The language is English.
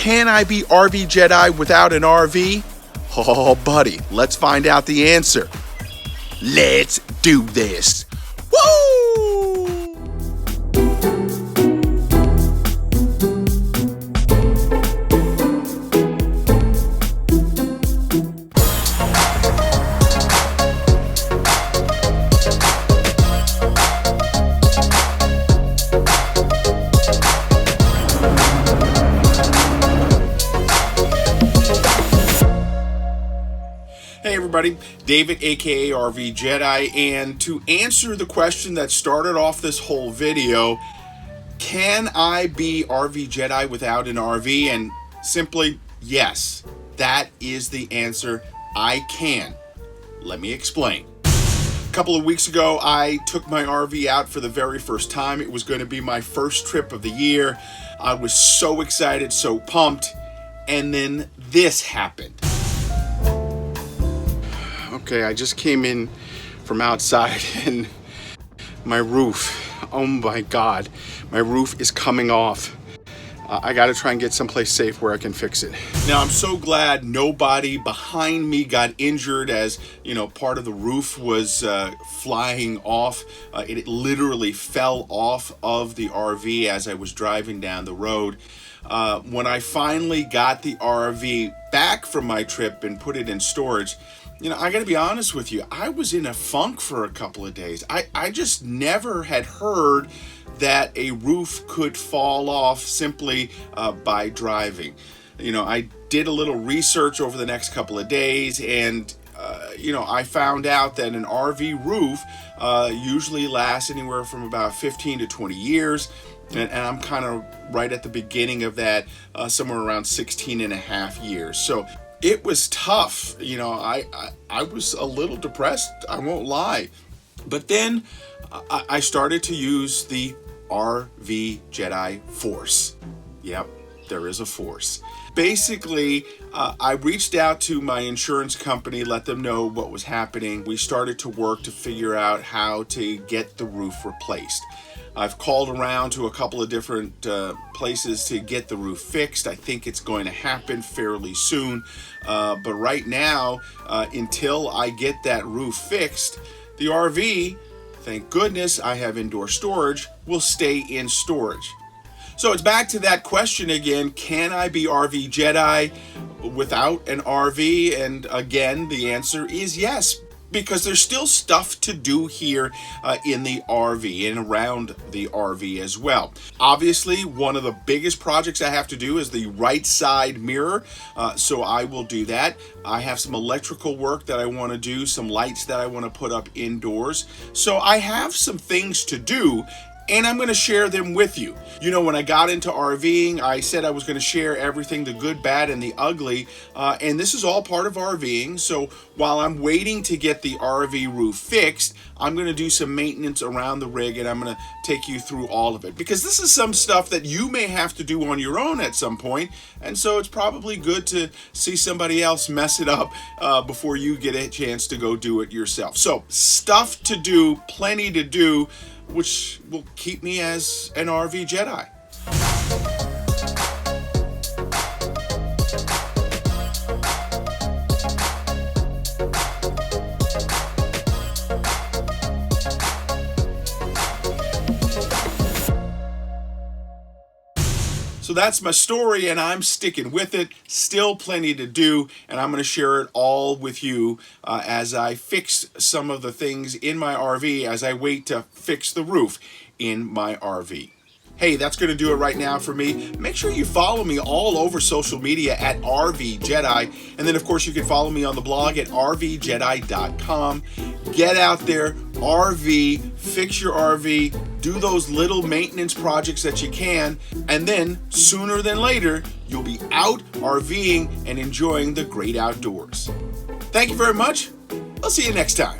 Can I be RV Jedi without an RV? Oh, buddy, let's find out the answer. Let's do this. Woo! Hey everybody, David aka RVJedeye, and to answer the question that started off this whole video, can I be RV Jedi without an RV? And simply, yes, that is the answer. I can. Let me explain. A couple of weeks ago, I took my RV out for the very first time. It was going to be my first trip of the year. I was so excited, so pumped, and then this happened. Okay, I just came in from outside and my roof, oh my God, my roof is coming off. I gotta try and get someplace safe where I can fix it. Now, I'm so glad nobody behind me got injured, as you know, part of the roof was flying off. It literally fell off of the RV as I was driving down the road. When I finally got the RV back from my trip and put it in storage, you know, I gotta be honest with you, I was in a funk for a couple of days. I just never had heard that a roof could fall off simply by driving. You know, I did a little research over the next couple of days, and you know, I found out that an RV roof usually lasts anywhere from about 15 to 20 years. And I'm kind of right at the beginning of that, somewhere around 16 and a half years. So it was tough. You know, I was a little depressed, I won't lie. But then I started to use the RVJedeye Force. Yep, there is a force. Basically, I reached out to my insurance company, let them know what was happening. We started to work to figure out how to get the roof replaced. I've called around to a couple of different places to get the roof fixed. I think it's going to happen fairly soon. But right now, until I get that roof fixed, the RV, thank goodness I have indoor storage, will stay in storage. So it's back to that question again, can I be RV Jedi without an RV? And again, the answer is yes, because there's still stuff to do here in the RV and around the RV as well. Obviously, one of the biggest projects I have to do is the right side mirror, so I will do that. I have some electrical work that I want to do, some lights that I want to put up indoors. So I have some things to do, and I'm going to share them with you. You know, when I got into RVing, I said I was going to share everything, the good, bad, and the ugly, and this is all part of RVing. So while I'm waiting to get the RV roof fixed, I'm going to do some maintenance around the rig, and I'm going to take you through all of it, because this is some stuff that you may have to do on your own at some point, and so it's probably good to see somebody else mess it up before you get a chance to go do it yourself. So stuff to do, plenty to do, which will keep me as an RV Jedi. So that's my story, and I'm sticking with it. Still plenty to do, and I'm going to share it all with you as I fix some of the things in my RV as I wait to fix the roof in my RV. Hey, that's going to do it right now for me. Make sure you follow me all over social media at RVJedeye. And then, of course, you can follow me on the blog at RVJedeye.com. Get out there, RV, fix your RV, do those little maintenance projects that you can, and then sooner than later, you'll be out RVing and enjoying the great outdoors. Thank you very much. I'll see you next time.